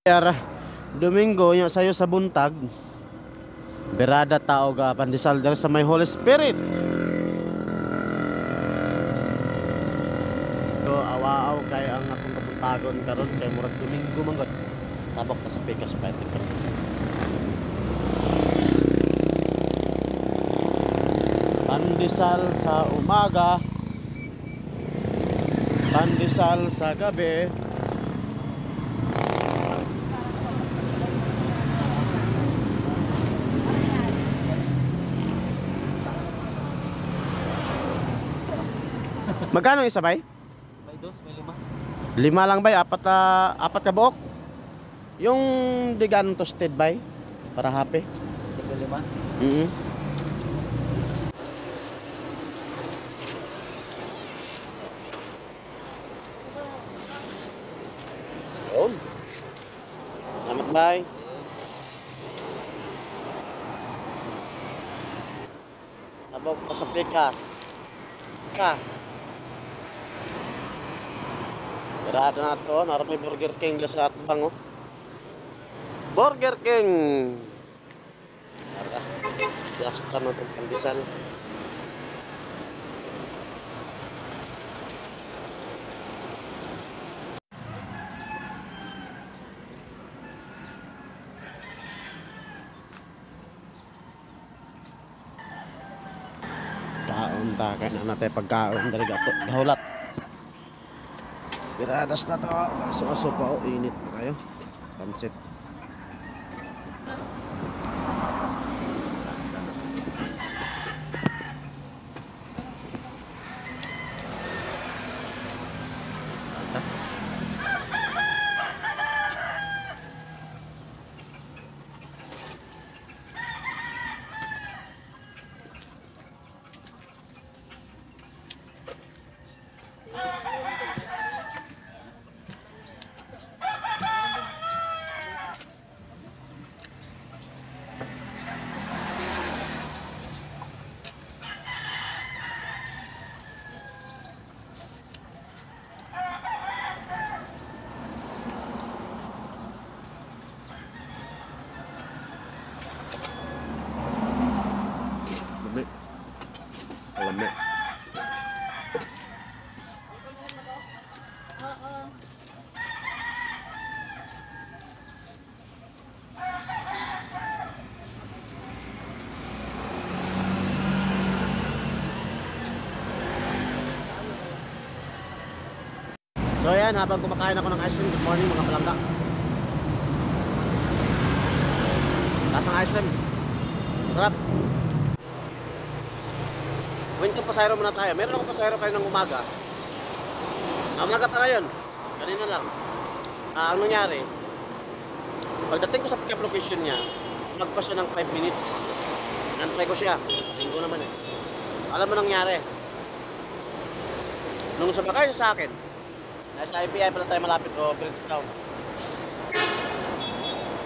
Yara, Domingo nya sayo sa buntag. Berada tao ga pandesal diri sa may Holy Spirit. So awaaw kay ang akong kapuntagon karon kay murag Domingo manggod. Tabok na sa Pikas pa ito pandesal. Pandesal sa umaga. Pandesal sa gabi. Magkano isa bay? May dos, may lima. Lima lang bay, apat ka buok. Yung di ganong toasted bay para happy. Sige, lima. Yun. Salamat bay. Tabok pa sa Pikas. Ka. Berada na to, naroon may Burger King dyan sa atbang, oh. Burger King! Lasta na itong pandesal. Kaon ta, kaya na natin pagkaon dari gato, gahulat. Biradas na to, aso-aso pa, oh, init pa kayo. Pansit. Lami. So ayan, habang kumakain ako ng ice cream, good morning mga palangga. Lasang ice cream. Sarap. Kwento pasayro muna tayo. Meron ako pasayro kayo ng umaga. Umaga pa ngayon. Kanina lang. Ang nangyari, pagdating ko sa pick-up location niya, magpa siya ng 5 minutes. Nantay ko siya. Linggo naman eh. Alam mo nangyari? Nung sabakay sa akin, nasa IPI pala tayo malapit o Bridgetown.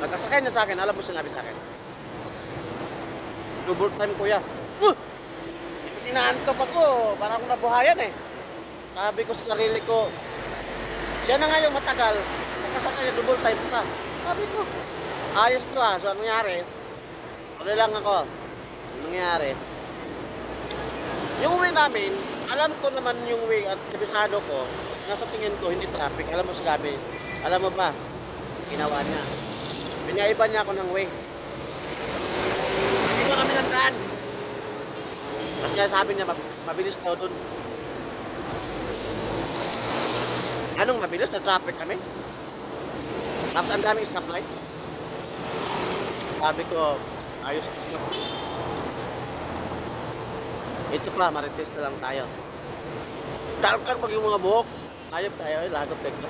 Nagkasakay na sa akin, alam mo sinabi sa akin. Double time kuya. Inaantok ako, parang akong nabuhayan eh. Sabi ko sa sarili ko, siya na nga yung matagal, nakasakay na double time pa. Sabi ko, ayos to ah. So anong nangyari? Ano lang ako, anong nangyari? Yung way namin, alam ko naman yung way at kabisado ko, nasa tingin ko, hindi traffic. Alam mo sinabi, alam mo ba, ginawa niya. Pinaiban niya ako ng way. Hindi ba kami ng daan? Kasi sabi niya, mabilis daw dun. Anong mabilis? Na-traffic kami? Tapos ang daming stoplight. Sabi ko, ayos. Ito pa, marites na lang tayo. Talkag pag yung mga buhok. Ayop tayo, lagot tekno.